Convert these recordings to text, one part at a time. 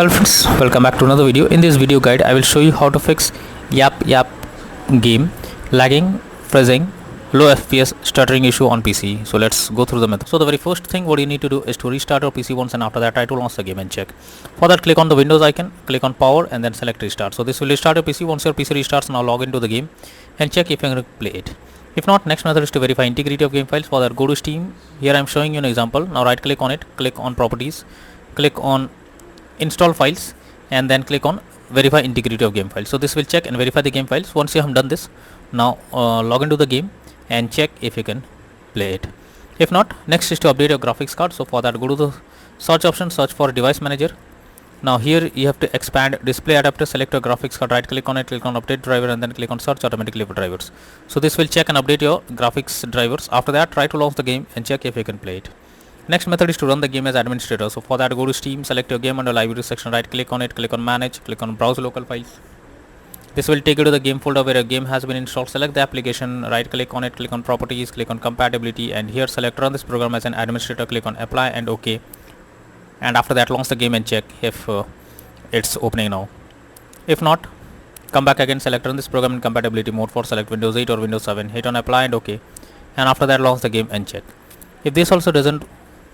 Hello friends, welcome back to another video. In this video guide I will show you how to fix YAPYAP game lagging, freezing, low FPS, stuttering issue on PC. So let's go through the method. So the very first thing what you need to do is to restart your PC once, and after that try to launch the game and check. For that, click on the Windows icon, click on power and then select restart. So this will restart your PC. Once your PC restarts, now log into the game and check if you can play it. If not, next method is to verify integrity of game files. For that, go to Steam. Here I am showing you an example. Now right click on it, click on properties, click on install files and then click on verify integrity of game files. So this will check and verify the game files. Once you have done this, now log into the game and check if you can play it. If not, next is to update your graphics card. So for that, go to the search option, search for device manager. Now here you have to expand display adapter, select your graphics card, right click on it, click on update driver and then click on search automatically for drivers. So this will check and update your graphics drivers. After that, try to launch the game and check if you can play it. Next method is to run the game as administrator. So for that, go to Steam, select your game under library section, right click on it, click on manage, click on browse local files. This will take you to the game folder where a game has been installed. Select the application, right click on it, click on properties, click on compatibility and here select run this program as an administrator, click on apply and OK. And after that, launch the game and check if it's opening now. If not, come back again, select run this program in compatibility mode for select Windows 8 or Windows 7, hit on apply and OK. And after that, launch the game and check. If this also doesn't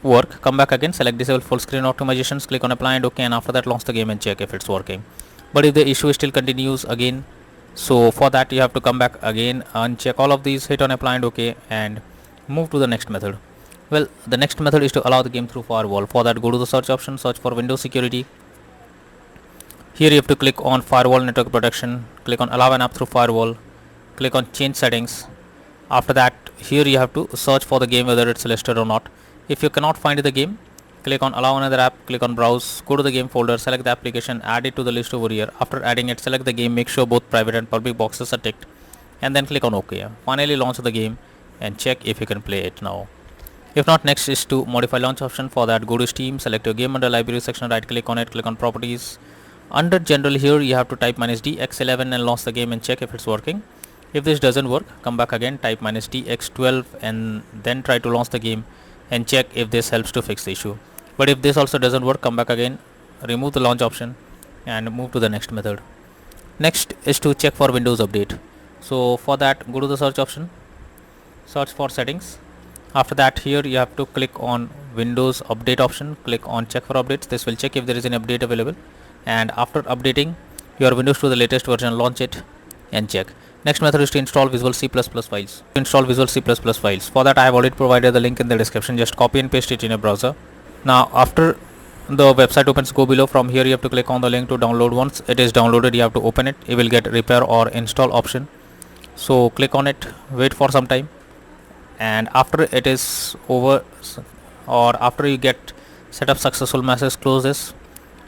work, come back again, select disable full screen optimizations, click on apply and OK, and after that launch the game and check if it's working. But if the issue still continues again, so for that you have to come back again, uncheck all of these, hit on apply and OK and move to the next method. Well, the next method is to allow the game through firewall. For that, go to the search option, search for Windows security. Here you have to click on firewall network protection, click on allow an app through firewall, click on change settings. After that, here you have to search for the game whether it's listed or not. If you cannot find the game, click on allow another app, click on browse, go to the game folder, select the application, add it to the list over here. After adding it, select the game, make sure both private and public boxes are ticked and then click on OK. Finally launch the game and check if you can play it now. If not, next is to modify launch option. For that, go to Steam, select your game under library section, right click on it, click on properties. Under general here you have to type -DX11 and launch the game and check if it's working. If this doesn't work, come back again, type -DX12 and then try to launch the game and check if this helps to fix the issue. But if this also doesn't work, come back again, remove the launch option and move to the next method. Next is to check for Windows update. So for that, go to the search option, search for settings. After that, here you have to click on Windows update option, click on check for updates. This will check if there is an update available, and after updating your Windows to the latest version, launch it and check. Next method is to install Visual C++ files. To install Visual C++ files. For that, I have already provided the link in the description. Just copy and paste it in your browser. Now after the website opens, go below. From here you have to click on the link to download. Once it is downloaded, you have to open it. You will get repair or install option. So click on it, wait for some time, and after it is over or after you get setup successful message, close this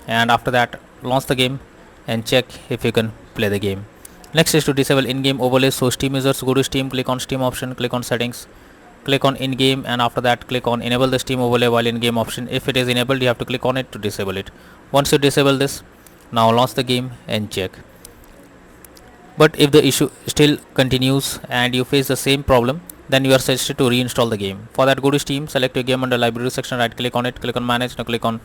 and after that launch the game and check if you can play the game. Next is to disable in-game overlays. So Steam users, go to Steam, click on Steam option, click on settings, click on in-game and after that click on enable the Steam overlay while in-game option. If it is enabled, you have to click on it to disable it. Once you disable this, now launch the game and check. But if the issue still continues and you face the same problem, then you are suggested to reinstall the game. For that, go to Steam, select your game under library section, right click on it, click on manage, now click on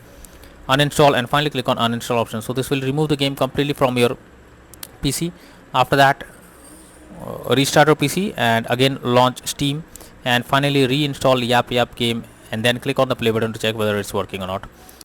uninstall and finally click on uninstall option. So this will remove the game completely from your PC. After that, restart your PC and again launch Steam and finally reinstall YAPYAP game and then click on the play button to check whether it's working or not.